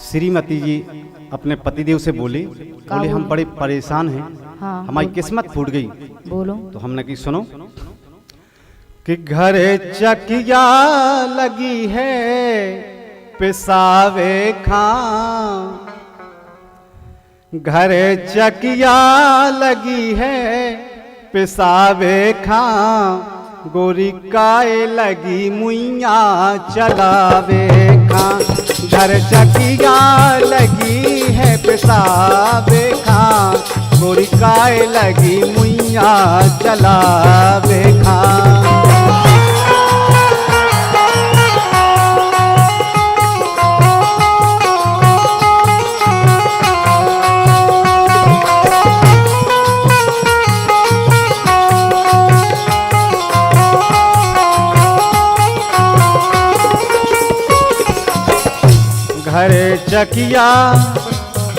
श्रीमती जी अपने पतिदेव से बोले हम बड़े परेशान हैं। हाँ, हमारी किस्मत फूट गई। बोलो। तो हमने की सुनो कि घर चकिया लगी है पिसावे खां, घर चकिया लगी है पिसावे खां, गोरी काय लगी मुइया चलावे खां। घर चकिया लगी है पिसावे खां, गोरी काय लगी मुइया चलावे खां।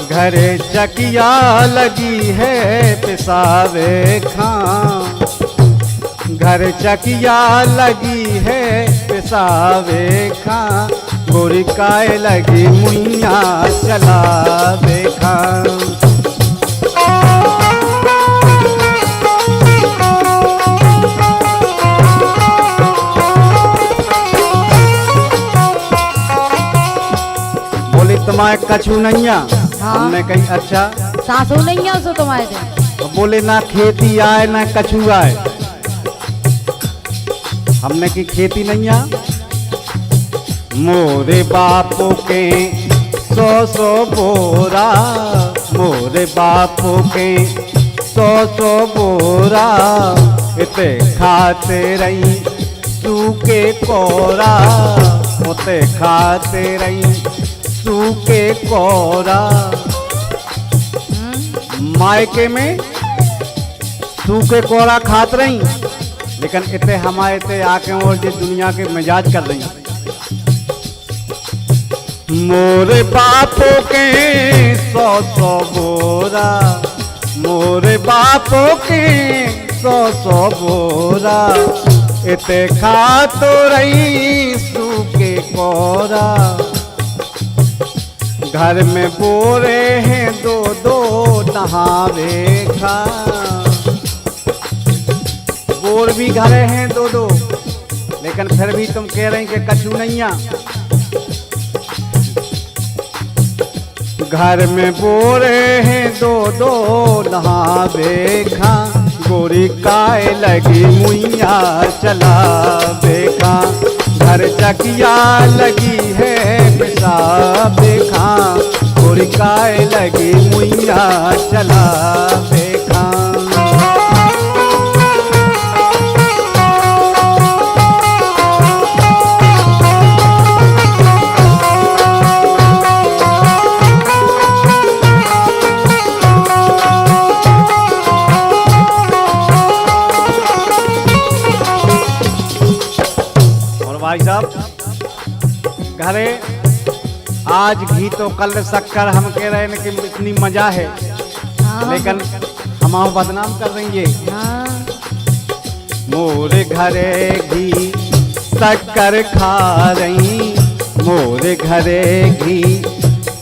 घरे चकिया लगी है पिसावे खां, घर चकिया लगी है पिसावे खां, गोरी काय लगी मुइया चलावे खां। तुम्हारे कछु नैया। हाँ। हमने कही अच्छा सासू नहीं है उसो तुम्हारे थे। तो बोले ना खेती आए ना कछु आए। हमने की खेती नैया। मोरे बापू के 100 बोरा, मोरे बापू के 100 बोरा, इते खाते रही सूखे कोरा, उते खाते रही सूखे कोरा। मायके में सूखे कोरा खात रही, लेकिन इतने हमारे ते आके और जो दुनिया के मिजाज कर रही। मोरे बापो के 100 बोरा, मोरे बापो के 100 बोरा, इतने खातो रही सूखे कोरा। घर में बोरे हैं 2 नहावे खा, बोर भी घरे हैं 2, लेकिन फिर भी तुम कह रही कि कछु नैया। घर में बोरे हैं 2 नहावे खा, गोरी काय लगी मुइया चलावे खा। घर चकिया लगी है पिसावे खां, गोरी काय लगी मुइया चलावे खां। और भाई साहब घरे आज घी तो कल शक्कर, हम कह रहे हैं कि इतनी मजा है। हाँ। लेकिन हम बदनाम कर रही है। हाँ। मोरे घरे घी शक्कर खा रही, मोरे घरे घी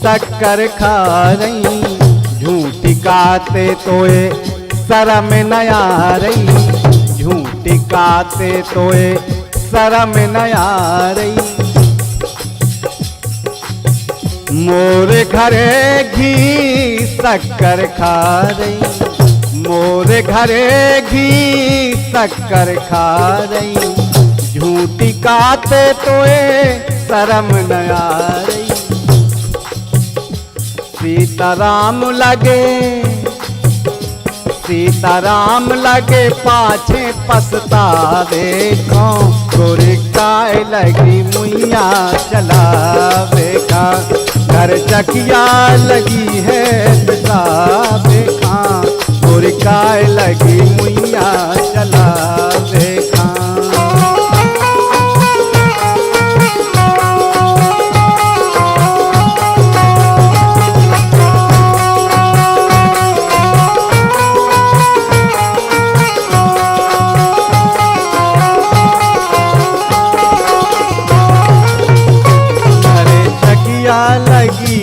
शक्कर खा रही, झूठी काते तोए शर्म न आ रही, झूठी काते तोए शर्म न आ रही। मोरे घरे घी शक्कर खा रही, मोरे घरे घी शक्कर खा रही, झूठी काते तोए शर्म न आ रही। सीताराम लगे पाछे पछतावे खां, गोरी काय लगी मुइया चलावे खां। घर चकिया लगी है पिसावे खां, गोरी काय लगी मुइया चलावे खां। लगी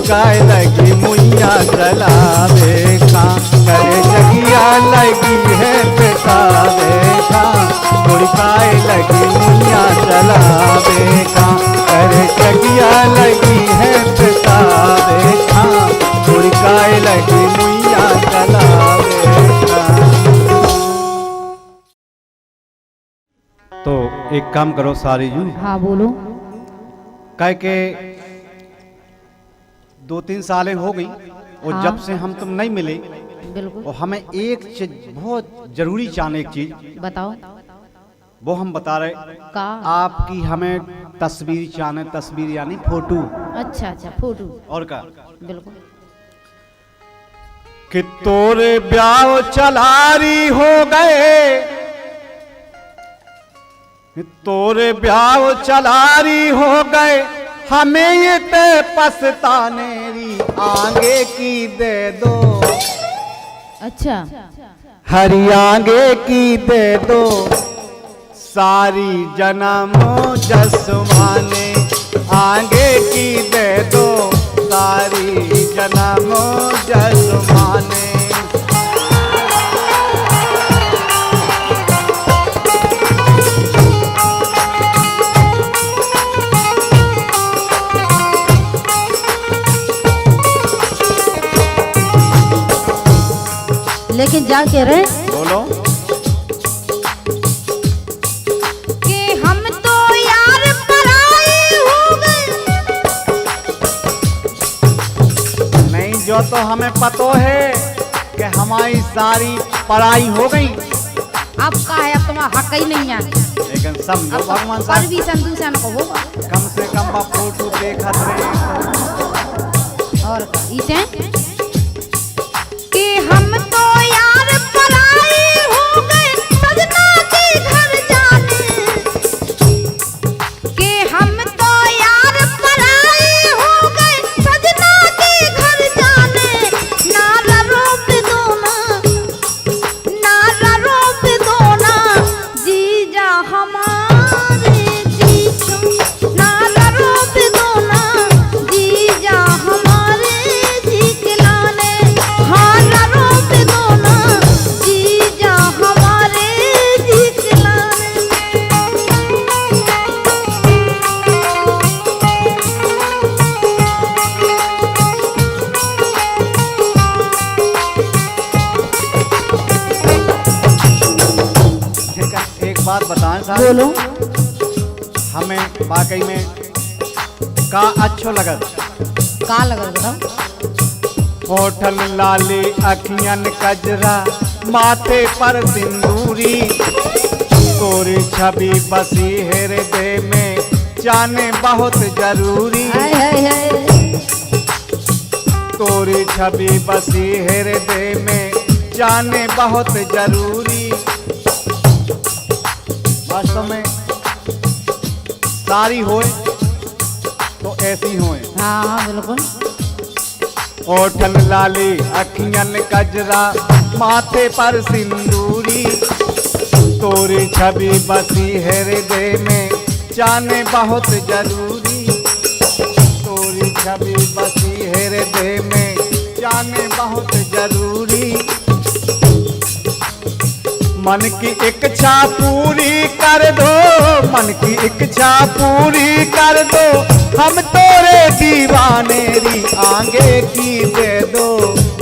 काय लगी मुइया चलावे खा करे जगिया लगी है पेशावे खा काय लगी मुइया चलावे खा करे जगिया लगी है पेशावे खा काय लगी मुइया चलावे खा। तो एक काम करो सारी जू। हाँ बोलो। कह के 2-3 सालें हो गई और हाँ। जब से हम तुम नहीं मिले बिल्कुल। और हमें एक चीज बहुत जरूरी चाहने, एक चीज बताओ। वो हम बता रहे का? आपकी हमें तस्वीर चाहने, तस्वीर यानी फोटो। अच्छा अच्छा फोटो। और का बिल्कुल। कि तोरे ब्याह चलारी हो गए, तोरे ब्याह चलारी हो गए, हमें ये ते पछतानेरी आगे की दे दो। अच्छा। हरी आगे की दे दो, सारी जन्मों जसमाने आगे की दे दो, सारी जन्मों जसमाने। लेकिन जा के रहे बोलो कि हम तो यार पराए हो गए। नहीं, जो तो हमें पतो है कि हमारी सारी पढ़ाई हो गई। अब का है, अब तुम्हारा हक ही नहीं है। लेकिन समझो अब भगवान पर भी संदूषण को होगा। कम से कम बा फोटो देखत रहे। और इसे कि हम तो यार पराए हो गए, सजना के घर जाने। कि हम तो यार पराए हो गए, सजना के घर जाने। ना रोप दो ना जीजा हमारे जी। ना रोप दो ना जीजा हमारे जी खिलाने। हाँ ना रोप दो ना जीजा हमारे जी खिलाने। ठीक है, एक बात बताएं साहब। बोलो। हमें वाकई में का अच्छो लगत। का लगल बताओ। होठल लाली अखियन कजरा, माथे पर सिंदूरी, तोरी छवि बसी हृदय में, जाने बहुत जरूरी। हाय हाय हाय। तोरी छवि बसी हृदय में, जाने बहुत जरूरी। वास्तव में सारी होए तो ऐसी होए। हाँ हाँ बिल्कुल। होठल लाली अखियन कजरा, माथे पर सिंदूरी, तोरी छवि बसी हृदय में, जाने बहुत जरूरी। तोरी छवि बसी हृदय में, जाने बहुत जरूरी। मन की इच्छा पूरी कर दो, मन की इच्छा पूरी कर दो, हम तोरे दीवाने री आगे की दे दो,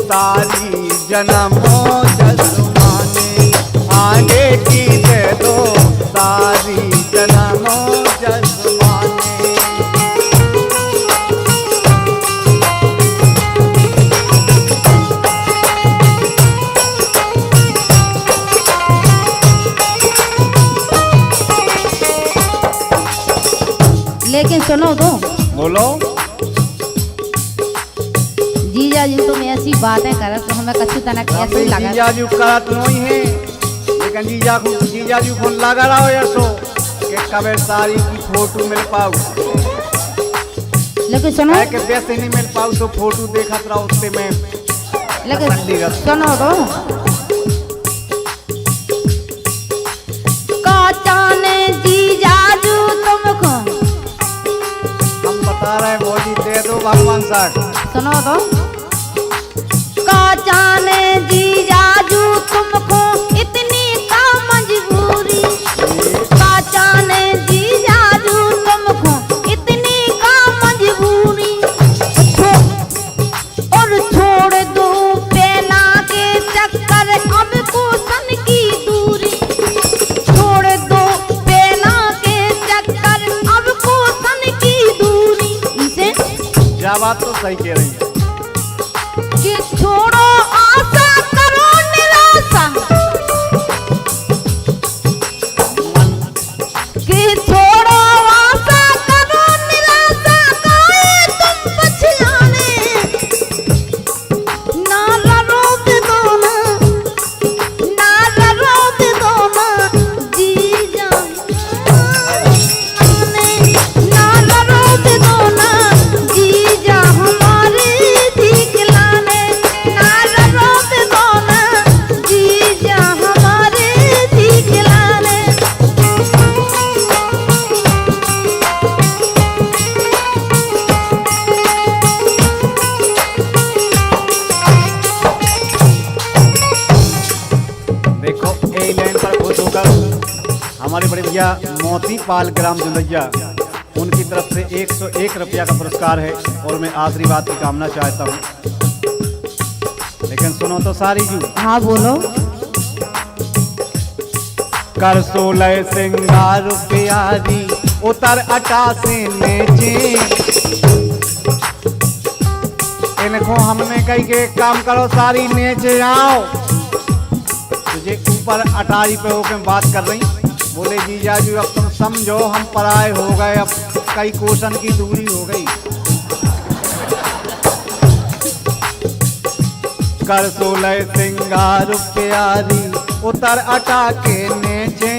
सारी जन्मों जसमाने आगे की दे दो, सारी जन्मों जसमाने। लेकिन सुनो तो। बोलो। जीजा जी तुम ऐसी बातें करत तो हमें कछु तना कैसे लगा। जीजा जी करत नहीं है, लेकिन जीजा जी को लगा रहा हो ऐसो कि कबे सारी की फोटो मिल पाऊ। लेकिन सुनो। है कि वैसे नहीं मिल पाऊ तो फोटो देखत रहा उससे में। लेकिन सुनो तो। काचाने जीजा जी तुमको हम बता रहे हैं मोदी दे दो भगवान साहब। सुनो तो का जाने जीजाजू तुमको इतनी का मजबूरी, का जाने जीजाजू तुमको इतनी का मजबूरी। और छोड़ दो पेना के चक्कर अब कुशन की दूरी, छोड़ दो पेना के चक्कर अब कुशन की दूरी। इसे क्या बात तो सही कह रही है कि छोड़ो आशा करो निराशा, कि छोड़ो आशा करो निराशा, काहे तुम पछताने ना लड़ो बिदोना, ना लड़ो बिदोना जी जाने, ना लड़ो बिदोना जी जा हमारे दिखलाने, ना लड़ो बिदोना जी जा हमारे दिखलाने। देखो ए लाइन पर खुश होकर हमारे बड़े भैया मोती पाल ग्राम जुलैया उनकी तरफ से 101 रुपया का पुरस्कार है और मैं आशीर्वाद की कामना चाहता हूँ। लेकिन सुनो तो सारी जू हाँ बोलो। कर 16 सिंगार प्यारी उतर 88 नेचे, इनको हमने कही के एक काम करो सारी नेचे आओ, तुझे ऊपर अटारी पे होकर बात कर रही। बोले जीजा जी अब तुम समझो हम पराए हो गए, अब कई कोशन की दूरी हो गई। कर 16 सिंगार प्यारी उतर अटा के नेचे,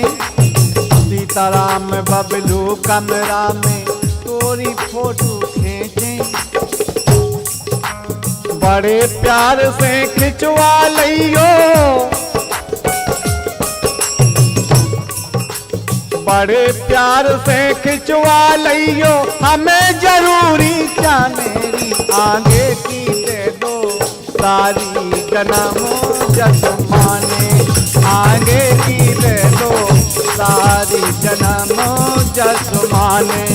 सीताराम बबलू कमरा में तोरी फोटो खींचे, बड़े प्यार से खिंचवा लियो, बड़े प्यार से खिंचवा लियो, हमें जरूरी जानेरी आगे की दे दो सारी जन्मों जसमाने, आगे की दे दो सारी जन्मों जसमाने।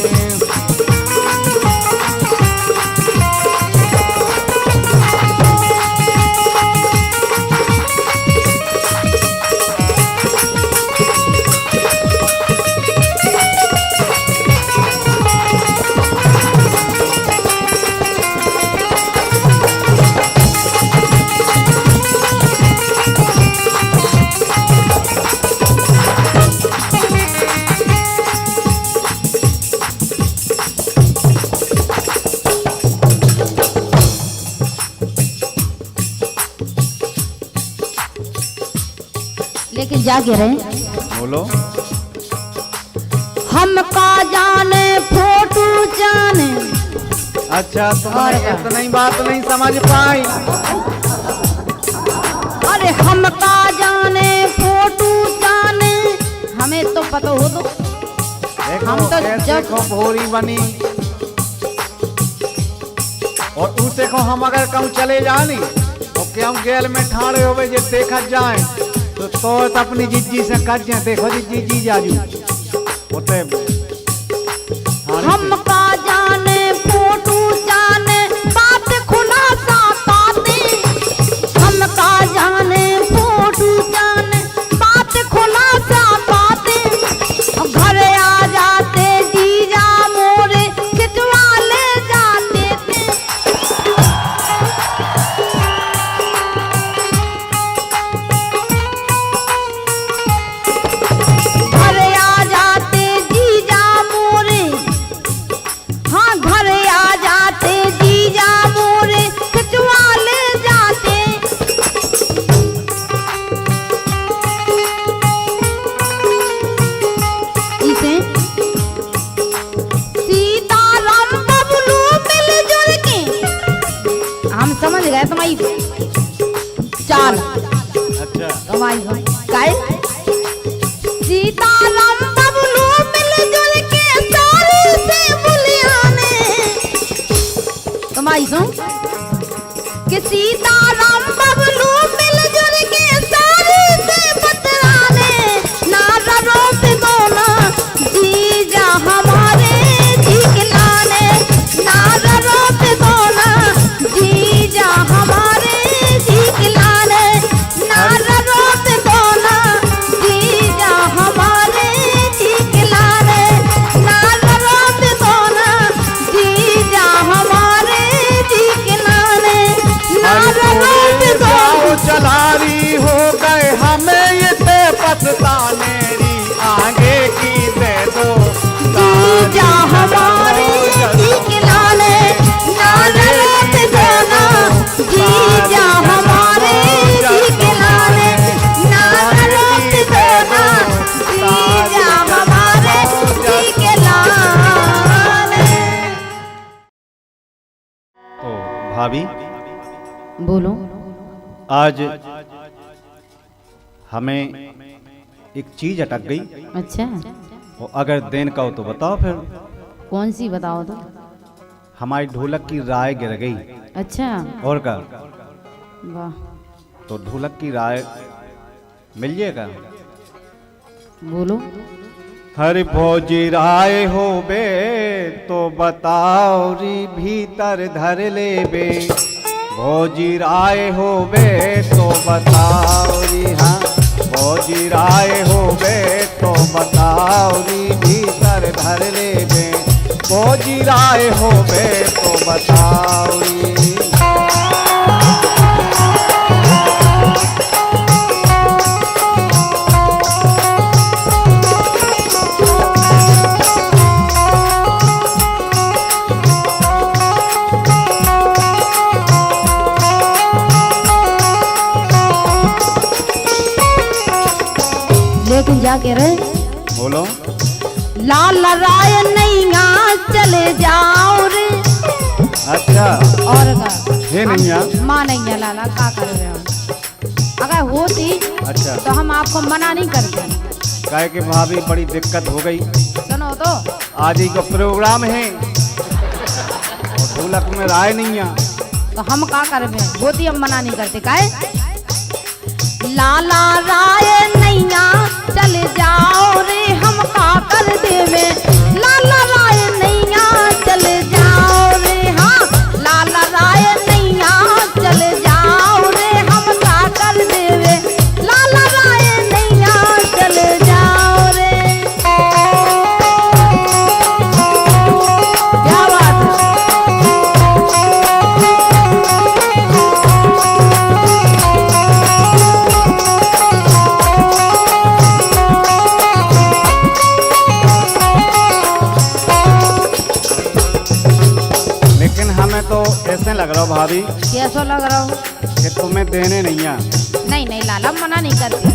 लेकिन जा कह रहे बोलो। हम का जाने फोटो जाने। अच्छा तुम्हारे इतना ही बात नहीं समझ पाई। अरे हम का जाने फोटो जाने, हमें तो पता हो तो हम तो जब भोरी बनी और उसे को हम अगर कहूँ चले जानी तो क्यों गेल में ठाड़े हो जे देखा जाए तो अपनी जीजी से कर जाए। देखो जी जी जाजू होते हम का जाने फोटो जाने, बात खुलासा पाते, हम का जाने फोटो जाने, बात खुलासा पाते, घर आ जाते जीजा मोरे खिंचवा ले जाते थे। घर आ जाते जीजा मोरे, हाँ घर आ जाते जीजा मोरे खिंचवा ले जाते। इसे सीताराम बबलू मिलजुल के हम समझ गए तुम्हारी चाल। अच्छा तुम्हारी काय सीताराम बबलू मिलजुल के सारी से बुलियाने। तुम्हारी सुन सीताराम बबलू मिलजुल के सारी से बतलाने ना रोप दोना जीजा हमारे जी खिलाने ना रोप दोना जीजा हमारे जी खिलाने ना रोप दोना जीजा हमारे जी खिलाने ना रोप दोना जीजा हमारे जी खिलाने ना रोप दोना चलारी हो गए हमें ये ते पछताने री आगे की दे दो जीजा हमारे जी खिलाने ना रोप दोना जीजा हमारे जी खिलाने ना रोप दोना जीजा हमारे जी खिलाने। तो भाभी बोलो। आज हमें एक चीज अटक गई, अच्छा, और अगर देन का हो तो बताओ फिर। कौन सी बताओ तो। हमारी ढोलक की राय गिर गई। अच्छा, और का वाह, तो ढोलक की राय मिल जाएगा। बोलो। हर फौजी राय हो बे तो बताओ री भीतर धर ले बे, फौजी राय हो बे तो बताओ री, हाँ फौजी राय हो बे तो बताओ री भीतर धर ले बे, फौजी राय हो बे तो बताओ री। लेकिन जा के रहे बोलो। लाल राय नैया चले जाओ रे। अच्छा, और का हे नैया माँ नैया लाला का कर रहे हो। अगर होती अच्छा तो हम आपको मना नहीं करते। काहे कि भाभी बड़ी दिक्कत हो गई। सुनो तो, आज ही का प्रोग्राम है और ढोलक में राय नहीं है। तो हम का करबे, होती हम मना नहीं करते। काहे लाला राय नैया चल जाओ रे, हम का कर देवे। लाला राय नैया चल जाओ रे, हाँ लाला राय नैया चल जाओ रे, हम का कर देवे। लाला राय नैया चल जाओ रे। क्या बात है। लेकिन हमें तो ऐसे लग रहा हो भाभी कैसा लग रहा हो। कि तुम्हें देने नहीं है। नहीं नहीं लाला, मना नहीं करती।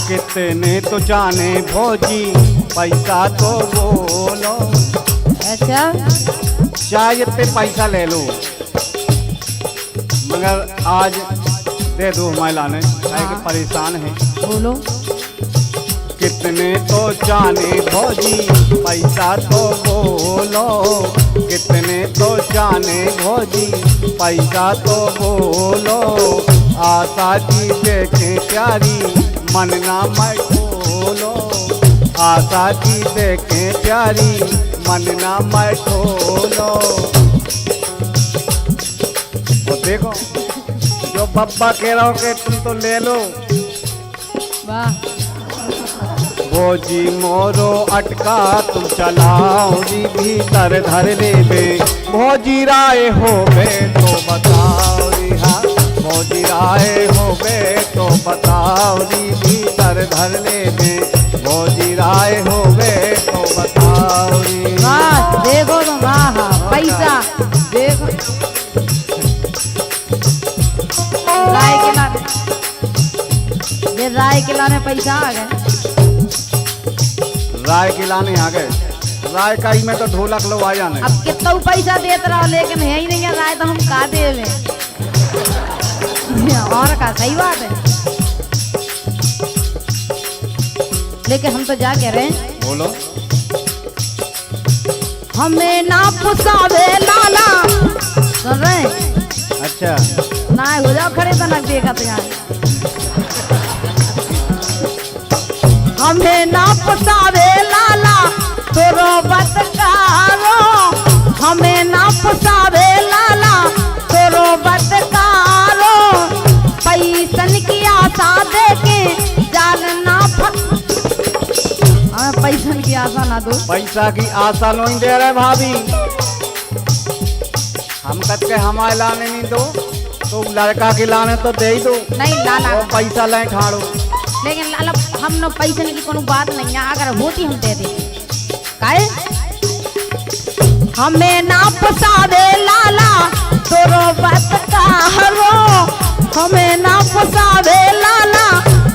कितने तो जाने भौजी पैसा तो बोलो, अच्छा, चाहे इतने पैसा ले लो मगर आज दे दो हमारे लाने, काहे कि परेशान है। बोलो। कितने तो जाने भौजी पैसा तो बोलो, कितने तो जाने भौजी पैसा तो बोलो, आशा की देखे प्यारी मन ना मैं खोलो, आशा की देखे प्यारी मन ना मैं खोलो। वो देखो जो बब्बा कह रहा हो कि तुम तो ले लो, वाह, भौजी मोरो अटका तुम चलाओ जी भीतर धर ले बे, भौजी राय हो बे तो बताओ री, हाँ भौजी राय हो बे तो बताओ री भीतर धर ले बे, भौजी राय हो बे तो बताओ री। वाह, देखो तो वाह, पैसा देखो। राय के लाने, ये राय के लाने पैसा आ गए। राय गिलाने आ गए, राय का ही में तो ढोलक लो आ जाने। अब कितना पैसा देते रहो, लेकिन है ही नहीं है राय, तो हम का देवे। और का सही बात है। लेकिन हम तो जा कह रहे हैं, बोलो। हमें ना पुसावे लाला। सुन रहे हैं? अच्छा ना हो जाओ खड़े तो नक देखा तो यार। हमें ना पुसावे लाला तोरो बतकारो। हमें ना पुसावे लाला तोरो बतकारो। पैसन की आशा देके जाल ना हमें पैसन की आशा ना दो। पैसा की आशा नहीं दे रहे भाभी, हम कद के हमारे लाने नहीं दो तो लड़का के लाने तो दे ही दो। नहीं लाला, और पैसा ले ठाड़ो। लेकिन लाला हम न पैसन की कोनो बात नहीं है, अगर होती हम दे देते। काहे? हमें ना पुसावे लाला तोरो बतकारो। हमें ना पुसावे लाला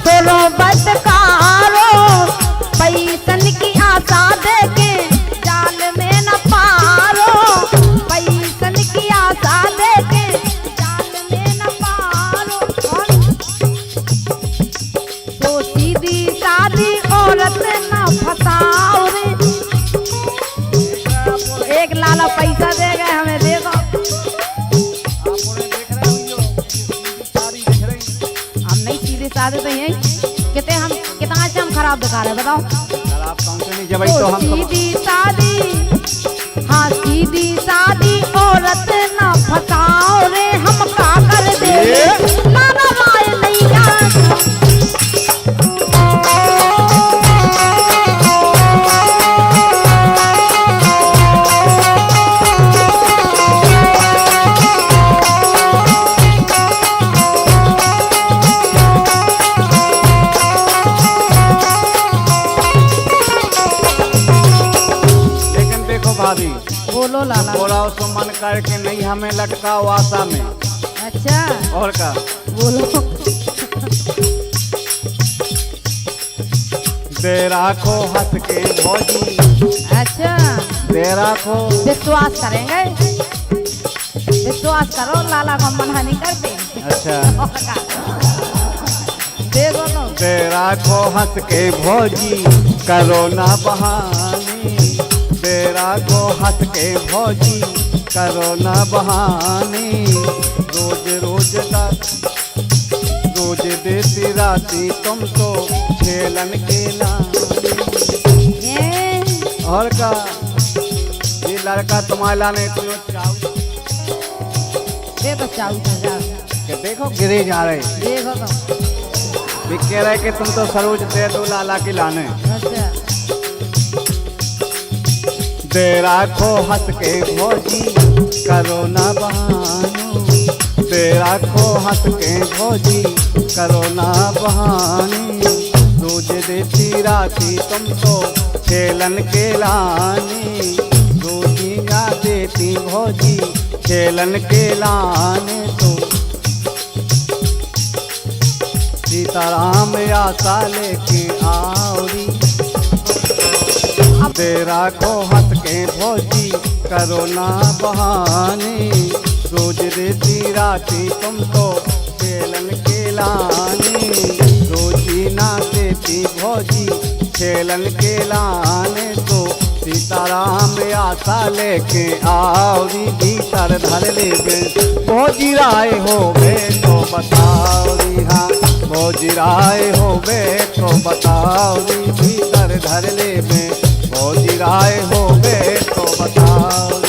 तोरो बतकारो। पैसन की आशा देके जाल में न पारो। पैसन की आशा देके जाल में न पारो। तो सीधी सादी औरत न फसाओ रे। एक लाला पैसा दे गए हमें, देखो हम नहीं सीधे साधे तो यही कितने हम कितना से हम खराब दिखा रहे हैं बताओ। खराब कौन से नहीं जब तो हम सीधी सादी, हाँ सीधी सादी औरत न फसाओ रे। हम का कर दे लाला राय नहीं यार। भाभी बोलो लाला। बोला उसको मन करके नहीं हमें लटकाओ आशा में। अच्छा और का बोलो। दे राखो हंस के भौजी। अच्छा दे राखो। विश्वास करेंगे, विश्वास करो लाला को मना नहीं करते। अच्छा देखो तो दे राखो हंस के भौजी करो ना बहाने। दे राखो हंस के भौजी करो ना बहाने। रोज रोज रोज देती राती तुम तो छेलन के लाने। और का ये लड़का तुम्हारे लाने तुम चाऊ देखो चाऊ जा के देखो गिरे जा रहे। देखो तो भी कह रहे कि तुम तो सरोज दे दो लाला के लाने। अच्छा दे राखो हंस के भौजी करो ना बहानो। दे राखो हंस के भौजी करो ना बहाने। रोज देती राती तुम तो छेलन के लाने। रोजी ना देती भौजी छेलन के लाने। तो सीताराम आशा लेके आओरी। दे राखो हंस के भौजी करो ना बहाने। रोज देती राती तुम तो छेलन के लाने। रोजी ना देती भौजी छेलन के लाने। तो सीताराम आशा लेके आओरी। भीतर धर ले भौजी राय हो गए तो बताओ री। हाँ भौजी राय हो गए तो बताओ री। भीतर धर ले भौजी राय हो गए तो बताओ।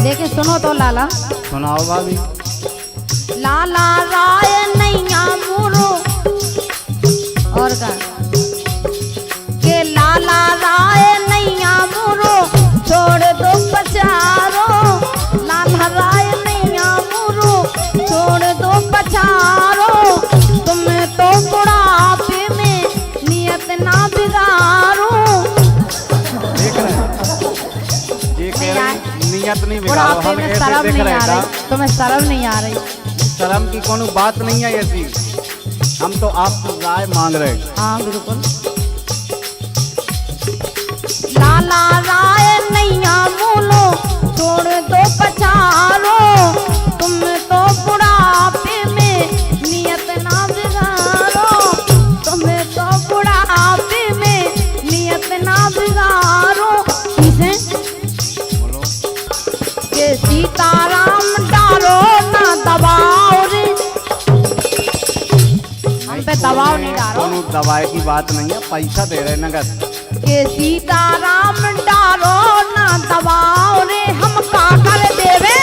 लेकिन सुनो तो लाला। सुनाओ भाभी। लाला राय नैया मोरो। और का के लाला राय नैया मोरो छोड़ दो पचारो। लाला राय नैया मोरो छोड़ दो पचारो। तुम्हें तो बुढ़ापे में नियत ना बिगाड़ो। देख रहे ये कह रहे नियत नहीं बिगाड़ो। बुढ़ापे हम में ऐसे शर्म देख नहीं रहे आ था। रही, तुम्हें शर्म नहीं आ रही। शर्म की कोनो बात नहीं है ऐसी। हम तो आपको राय मांग रहे। हाँ बिल्कुल। लाला राय नैया बोलो छोड़ दो पछाड़ो, तुम तो बुढ़ापे में नियत ना बिगाड़ो, तुम्हें तो बुढ़ापे में नियत ना बिगाड़ो। किसे बोलो। के सीताराम डालो ना दबाओ रे, हम पे दबाव नहीं डालो। कोनो दबाए की बात नहीं है, पैसा दे रहे नगद। के सीताराम डालो ना दबाओ रे, हम का कर देवे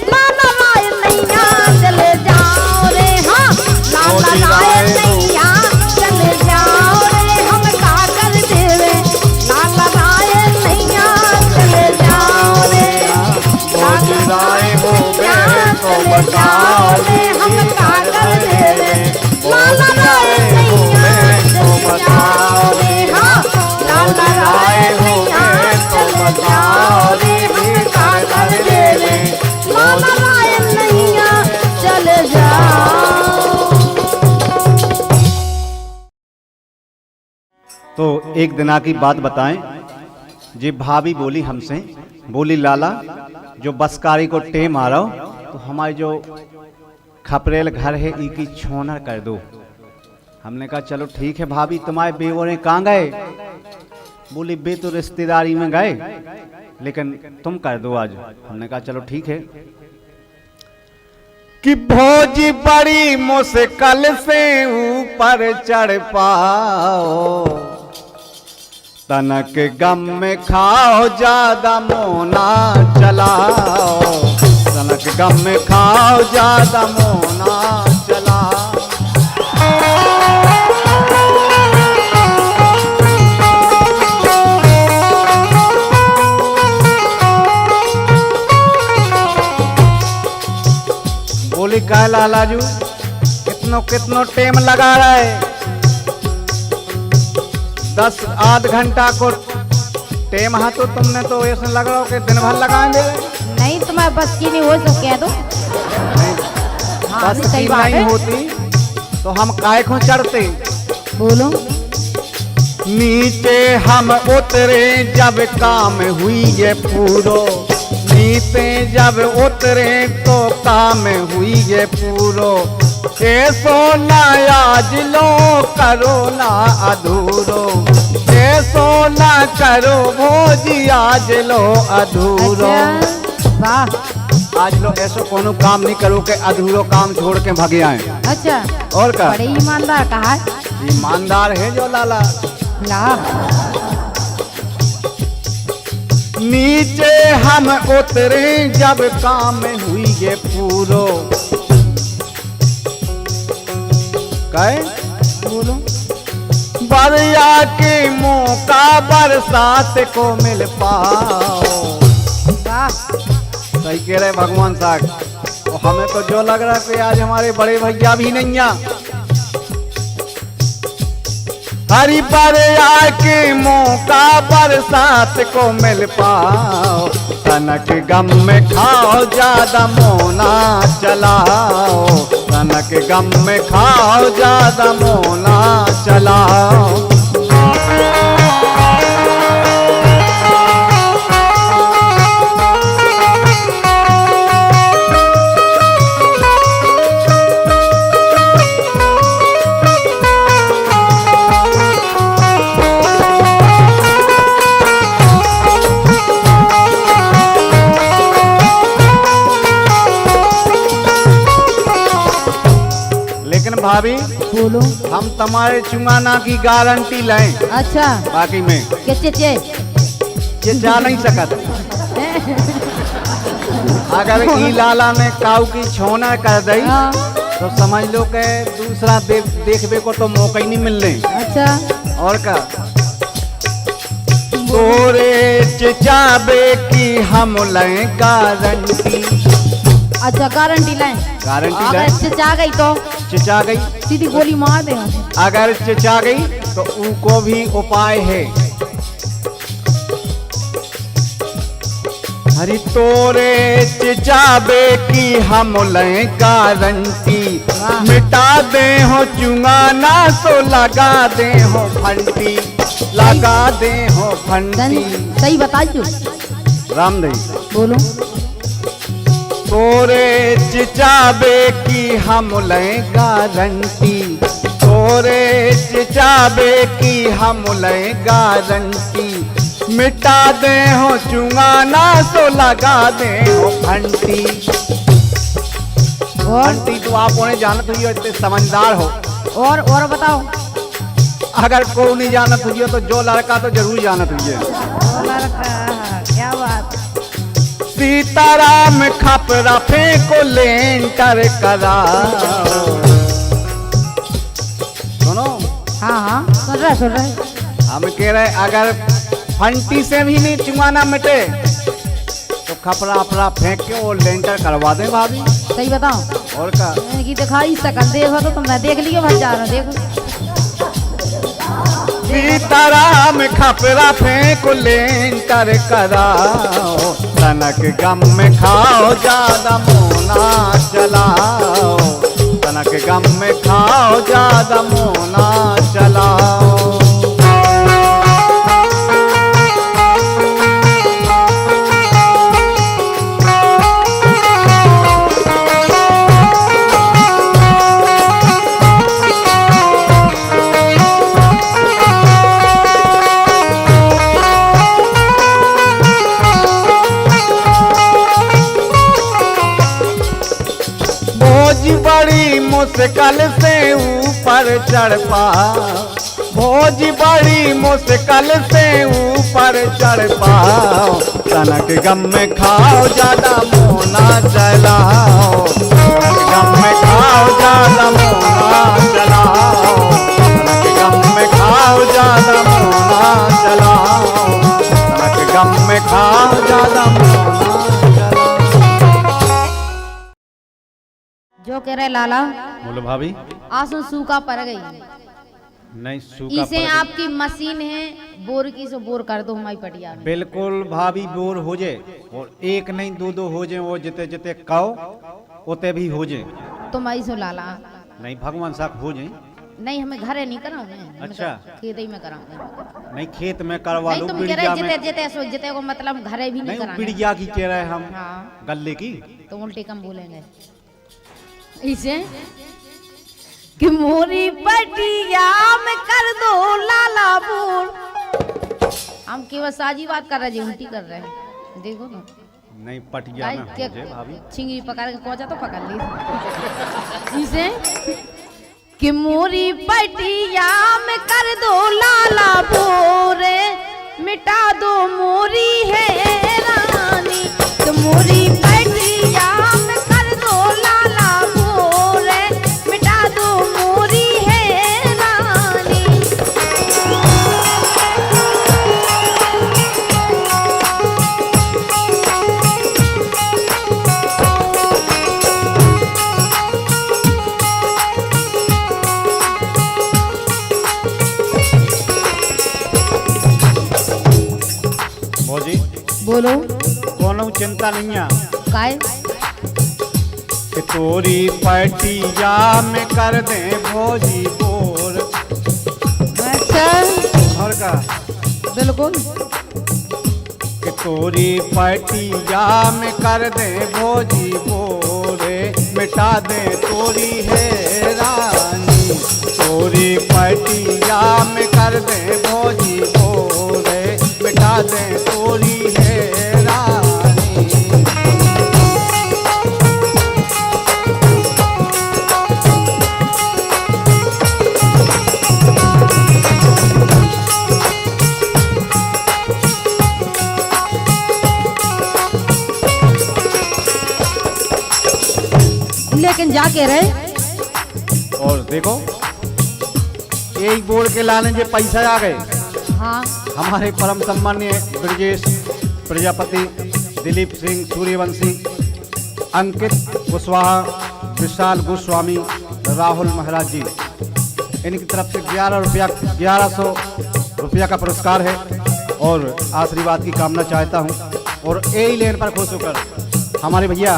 लाला राय नैया चले जाओ रे, हाँ लाला राय नैया चले जाओ रे, हम का कर देवे लाला राय नैया चले जाओ रे, लाला राय नैया चले जाओ रे, हम का कर देवे लाला राय नैया चले जाओ रे, हाँ लाला राय नैया चले जाओ रे, हम का कर देवे लाला राय नैया चले जाओ। तो एक दिना की बात बताएं, जी भाभी बोली हमसे, बोली लाला जो बसकारी को टेम आ रहा हो तो हमारे जो खपरेल घर है इकी छोना कर दो। हमने कहा चलो ठीक है भाभी, तुम्हारे बेवोरे कहाँ गए? बोली बे तो रिश्तेदारी में गए, लेकिन तुम कर दो आज। हमने कहा चलो ठीक है। कि भोज बड़ी मुश्किल से ऊपर चढ़ पाओ, तनक गम में खाओ ज्यादा मोना चलाओ, तनक गम में खाओ ज्यादा मोना चलाओ। बोली का लालाजू कितनो कितनो टेम लगा रहा है, 10 आध घंटा को टेम है तो तुमने तो ऐसे लग रहा हो कि दिन भर लगाएंगे। नहीं तुम्हारे बस की नहीं हो तो कह दो। हाँ, बस सही की बात नहीं है। होती तो हम काय को चढ़ते। बोलो। नीचे हम उतरे जब काम हुई ये पूरो, नीचे जब उतरे तो काम हुई ये पूरो, ऐसो ना आज लो करो ना अधूरो, ऐसो ना करो भोजी आज लो अधूरो। अच्छा, वाह। आज लो ऐसो कोनो काम नहीं करो के अधूरो काम छोड़ के भागे आए। अच्छा, और क्या? बड़े ईमानदार कहा है। ईमानदार है जो लाला। नीचे हम उतरे जब काम हुई ये पूरो, कहे बोलो। बरिया के मौका बरसात को मिल पाओ। वाह। सही कह रहे भगवान साहब। और हमें तो जो लग रहा है कि आज हमारे बड़े भैया भी नहीं है। हरी बरिया के मौका बरसात को मिल पाओ, तनक गम में खाओ ज्यादा मोना चलाओ, तनक गम में खाओ ज्यादा मोना चलाओ। भाभी बोलो। हम तुम्हारे चुंगाना की गारंटी लें। अच्छा, बाकी में चे ये जा नहीं सकत। अगर ई लाला ने काऊ की छोना कर दी तो समझ लो कि दूसरा देखने को तो मौका ही नहीं मिलने। अच्छा, और क्या? तोरे चिचाबे की हम लें गारंटी। अच्छा, गारंटी लें। गारंटी लें। चिचा गई तो चिचा गई सीधी गोली मार दे। अगर चिचा गई तो उनको भी उपाय है। हरी तोरे चिचाबे की हम लें गारंटी, मिटा दे हो चुंगाना सो लगा दे हो फंटी, लगा दे हो फंटी। सही बताइयो रामदेव बोलो। तोरे चिचाबे की हम लें गारंटी, तोरे चिचाबे की हम लें गारंटी, मिटा दे हो चुंगाना सो लगा दे हो फंटी। फंटी तो आप उन्हें जानत हुई हो, इतने समझदार हो। और बताओ। अगर को नहीं जानत हुई हो तो जो लड़का तो जरूर जानत हुई है। क्या बात। सीताराम खपरा फेंको लेंटर कराओ। सुनो। हाँ सुन रहे। हम कह रहे अगर फंटी से भी नहीं चुंगाना मिटे तो खपरा अपरा फेंक के वो लेंटर करवा दें भाभी। सही बताओ। और का की दिखाई सकल देखो तो तुमने देख लियो भर जा रहा देखो। सीताराम खपरा फेंको लेंटर कराओ, तनक गम में खाओ ज्यादा मोना चलाओ, तनक गम में खाओ ज्यादा मोना चलाओ। बड़ी मुश्किल से ऊपर चढ़ पाओ, भोज बड़ी मुश्किल से ऊपर चढ़ पाओ, तनक गम में खाओ ज्यादा मोना चलाओ, तनक गम में खाओ ज्यादा मोना चलाओ, तनक गम में खाओ ज्यादा मोना चलाओ, तनक गम में खाओ ज्यादा मोना चलाओ। जो कह रहे लाला। बोलो भाभी। आंसू सूखा पड़ गई। नहीं सूखा इसे आपकी मशीन है बोर की सो बोर कर दो हमारी पटिया में। बिल्कुल भाभी बोर हो जाए, और एक नहीं दो हो जाए, वो जिते जिते कहो उते भी हो जाए। तुम ऐसो लाला। नहीं भगवान साख हो जाए। नहीं हमें घरे नहीं कराऊंगे। अच्छा खेत ही में कराऊंगे। नहीं खेत में करवा लो। तुम कह रहे जिते को मतलब घरे भी नहीं कराएंगे। बिड़िया की कह रहे हम। हाँ। गले की तो उल्टे कम बोलेंगे इसे कि मोरी पटिया में कर दो लाला बोल। हम केवल साजी बात कर रहे हैं, उल्टी कर रहे हैं देखो ना। नहीं पटिया में हो जाए भाभी। छिंगी पकड़ के कोचा तो पकड़ ली इसे कि मोरी पटिया में कर दो लाला बोरे, मिटा दो मोरी है रानी, तो मोरी पटिया में कर दो लाला बोरे, मिटा दो मोरी है रानी। भौजी बोलो। कोनो चिंता नहीं है काय कि तोरी पटिया में कर दे भौजी बोर। अच्छा और का बिल्कुल कि तोरी पटिया में कर दे भौजी बोरे, मिटा दे तोरी है रानी, तोरी पटिया में कर दे भौजी बोरे, मिटा दे तोरी है रानी। लेकिन जाके रहे। और देखो एक बोल के लाने जो पैसा आ गए। हाँ हमारे परम सम्मान्य ब्रजेश प्रजापति, दिलीप सिंह सूर्यवंशी, अंकित कुशवाहा, विशाल गोस्वामी, राहुल महाराज जी, इनकी तरफ से 1100 रुपया का पुरस्कार है और आशीर्वाद की कामना चाहता हूं। और यही लेन पर खुश होकर हमारे भैया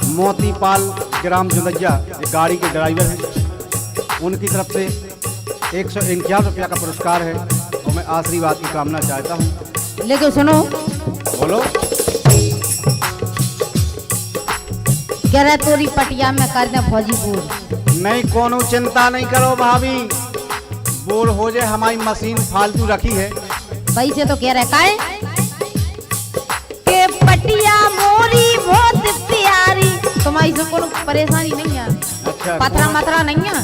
मोतीपाल ग्राम जुलैया गाड़ी के ड्राइवर हैं, उनकी तरफ से 151 रुपया का पुरस्कार है और मैं आशीर्वाद की कामना चाहता हूँ। लेकिन सुनो, बोलो। कह रहे तोरी पटिया में कर दे फौजीपुर। नहीं, कोनो चिंता नहीं करो भाभी, बोल हो जाए, हमारी मशीन फालतू रखी है। पैसे तो कह रहे काहे के पटिया मोरी बहुत प्यारी, तुम्हारी से कोनो परेशानी नहीं है। अच्छा, पथरा मतरा नहीं है,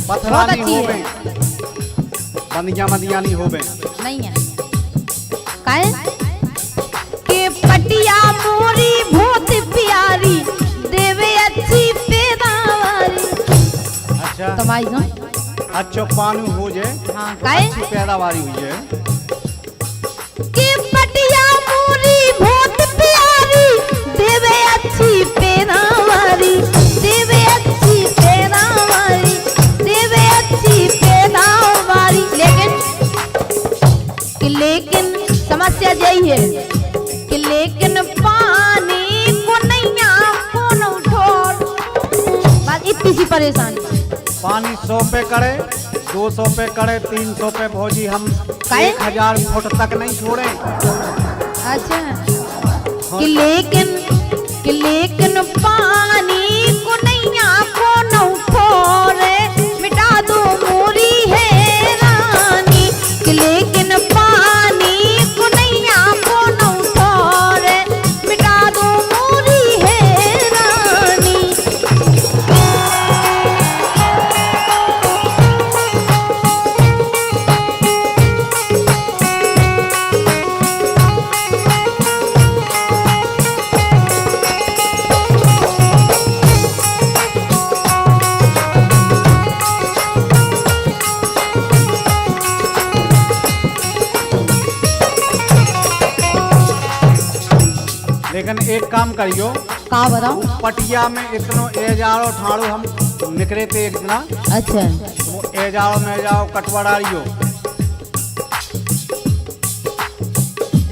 पथरा बहुत नहीं अच्छी हो है। बंदिया मंदिया नहीं हो नहीं है काहे के पटिया मोरी बहुत प्यारी, देवे अच्छी पैदावारी। अच्छा, तुम्हारी से अच्छा पानी हो जाए, हाँ काहे अच्छी पैदावारी हुई है। के पटिया मोरी बहुत प्यारी, देवे अच्छी पैदावारी, देवे अच्छी पैदावारी, देवे अच्छी पैदावारी। लेकिन समस्या यही है कि लेकिन पानी को नैया को न उठोर, बस इतनी सी परेशानी। पानी 100 पे करे, 200 पे करे, 300 पे भौजी हम काहे? 1000 फुट तक नहीं छोड़े। अच्छा, कि लेकिन पानी को नैया को न उठोरे, मिटा दो मोरी है रानी। कि लेकिन पानी को नैया को न उठोरे, मिटा दो मोरी है रानी। लेकिन एक काम करियो, कहाँ बताऊँ? पटिया में इतनो एजारो ठाड़ो हम निकले थे एक दिना, अच्छा, वो एजारो में जाओ कटवाड़ियो,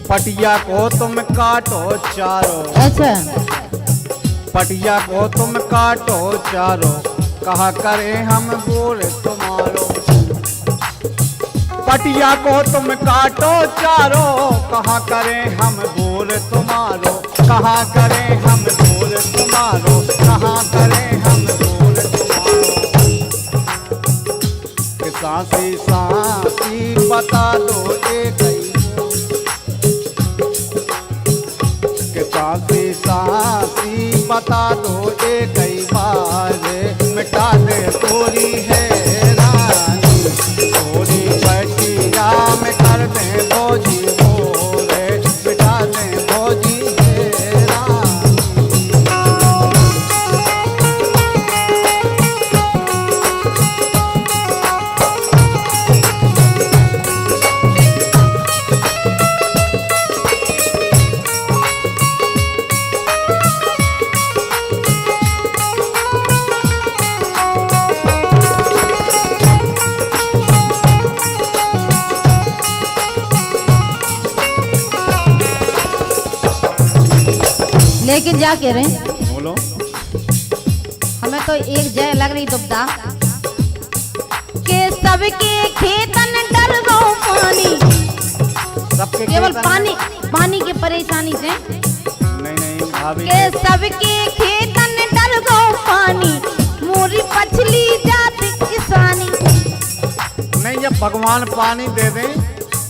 पटिया को तुम काटो चारो। अच्छा, पटिया को तुम काटो चारो, कहा करे हम बोल तुम्हारो। पटिया को तुम काटो चारो, कहा करे हम बोल तुम्हारो। कहा करे हम बोल तुम्हारो, कहा करे हम बोल तुम्हारो। कि सांसी सांसी बता दो एक ही, कि सांसी सांसी बता दो एक ही बार, मिटा दे पूरी है रानी। पूरी पटिया में कर दे भौजी बोले, मिटा दे भौजी है रानी। लेकिन जा कह रहे हैं, बोलो। हमें तो एक जय लग रही दुबदा के सबके खेतन डर गो पानी। सबके केवल खेतन- पानी की परेशानी से नहीं नहीं भाभी, के सबके खेतन डर गो पानी, मोरी पछली जात किसानी। नहीं, जब भगवान पानी दे दें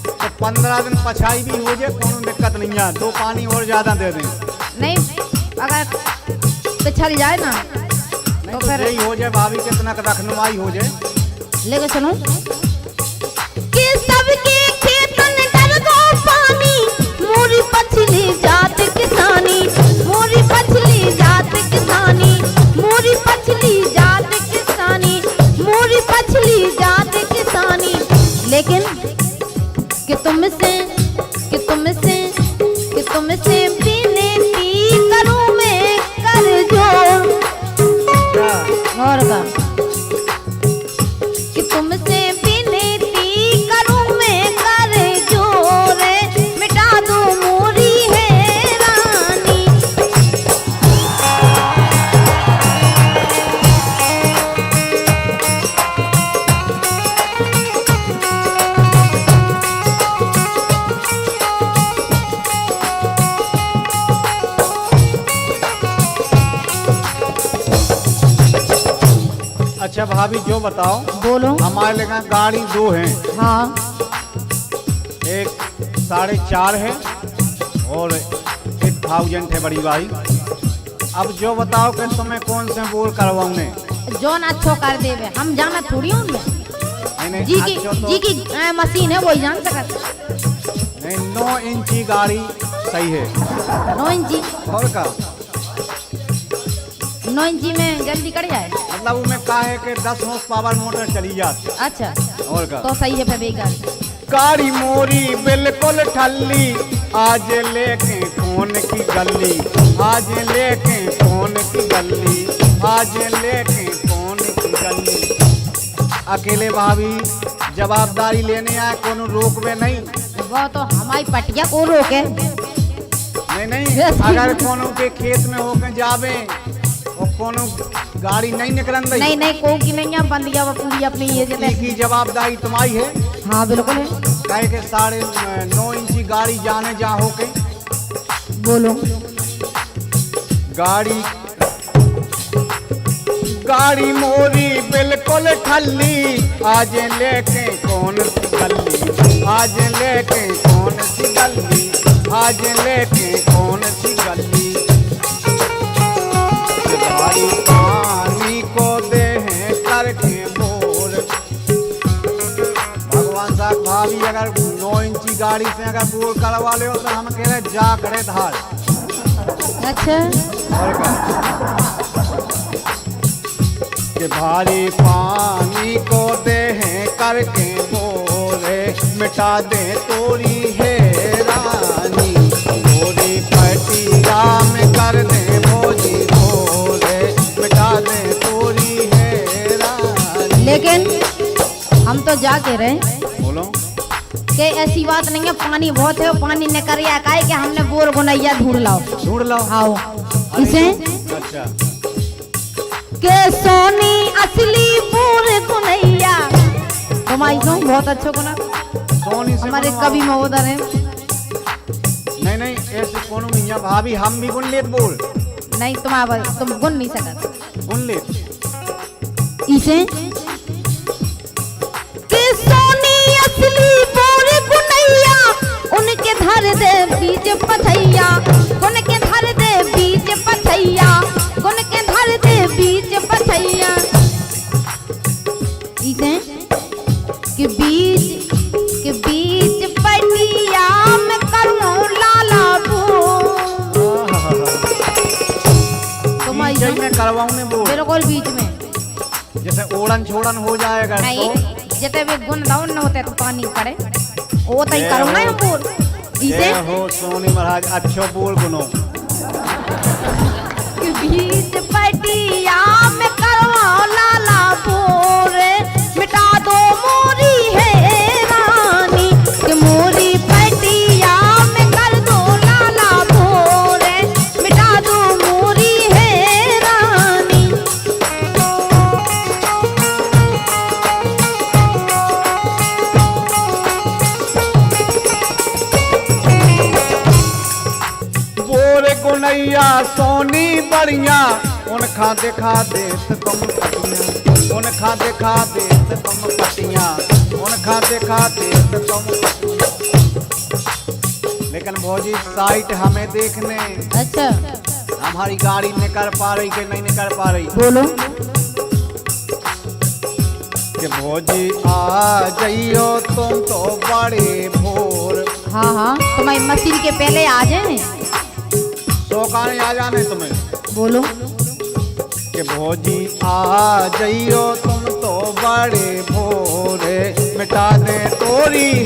तो 15 दिन पछाई भी हो जाए, कोनो दिक्कत नहीं है, 2 पानी और ज्यादा दे दें। नहीं, अगर पिछल जाए ना नहीं तो तो फिर यही हो जाए भाभी, कितना रखनुमाई हो जाए। लेके सुनो कि सबके खेतन डर गो पानी, मोरी पछली जात किसानी, मोरी पछली जात किसानी, मोरी पछली जात किसानी, मोरी पछली जात किसानी। लेकिन कि तुमसे विनती करूं मैं कर जोर, और का कि तुमसे विनती करूं मैं कर जोर, मिटा दो मोरी है भाभी जो बताओ, बोलो। हमारे लेकर गाड़ी दो हैं, हाँ एक 4.5 है और 1000 है बड़ी भाई। अब जो बताओ कि तुम्हें कौन से बोल करवाऊंगे? जोन अच्छो कर देवे, हम जाना थोड़ी उनमें। नहीं, जी की अच्छो तो, जी की मशीन है वही जान सकत। नहीं 9 इंची गाड़ी सही है। 9 इंची, और का 9 इंची में जल्दी कट जाए। मतलब उनमें का है कि 10 हॉर्स पावर मोटर चली जाती। अच्छा और का तो सही है फिर बेकार। गाड़ी मोरी बिल्कुल ठल्ली, आज लेके कौन की गली, आज लेके कौन की गली, आज लेके कौन की गली। अकेले भाभी जवाबदारी लेने आए, कोनो रोकवे नहीं। वो तो हमारी पटिया को रोके। नहीं, अगर कोनो के खेत में होके जावे और कोनो गाड़ी नहीं निकलन दई, नहीं को की नहीं है, बंदिया वो पूरी अपनी ये की जवाबदारी तुम्हारी है। हाँ बिल्कुल है। कहे के 9.5 इंची गाड़ी जाने जा होके। बोलो। गाड़ी मोरी बिल्कुल ठल्ली, आज लेके कौन सी गली, आज लेके कौन सी गली, आज लेके कौन सी गली। गाड़ी पानी को दे हैं करके बोल। भगवान साहब भाभी अगर 9 इंची गाड़ी से अगर बोल करवा ले तो हम कह रहे जा करे धार। अच्छा और क्या कि भारी पानी को दे हैं करके बोरे, मिटा दे तोरी है रानी, तोरी पटिया में कर दे भोजी बोरे, मिटा दे तोरी है रानी। लेकिन हम तो जा के रहे। बोलो कि ऐसी बात नहीं है, पानी बहुत है, पानी ने कर काहे कि हमने बोर गुनैया ढूंढ लाओ। आओ इसे अच्छा के सोनी असली बोर गुनैया। तुम्हारी सॉन्ग बहुत अच्छा गुना, सोनी से हमारे कवि महोदय है। नहीं ऐसे कोनो मियां भाभी हम भी गुन लेत बोल। नहीं तुम गुन नहीं सकत। गुन लेत इसे के सोनी असली बोर गुनैया, उनके धर दे बीज पथैया, उनके धर दे बीज पथैया, उनके धर दे बीज पथैया। इसे के बीज पटिया में करूं लाला बोल। बीच में करवाऊंगे बोल, बिल्कुल बीच में। जैसे ओड़न छोड़न हो जाएगा नहीं तो जैसे भी गुण डाउन न होते तो पानी पड़े वो तो ही करूँ ना हम बोल। इसे हो सोनी महाराज अच्छो बोल गुनो। बीच पटिया में करवाओ लाला बोल, मिटा दो मोरी है रानी, कि मोरी पटिया में कर दो लाला बोल, मिटा दो मोरी है रानी। बोरे गुनैया सोनी बढ़िया, उनखा दिखा दे तुम पटिया, उनखा दिखा दे तुम पटिया, उनखा दिखा दे तुम पटिया। लेकिन भौजी साइट हमें देखने, अच्छा हमारी गाड़ी निकल पा रही कि नहीं निकल पा रही। बोलो। कि भौजी आ जाइयो तुम तो बड़े भोर। हाँ तुम्हारी मशीन के पहले आ जाए। शौकाने आ जाने तुम्हें। बोलो। कि भौजी आ जाइयो तुम तो बड़े भोरे, मिटा दे तोरी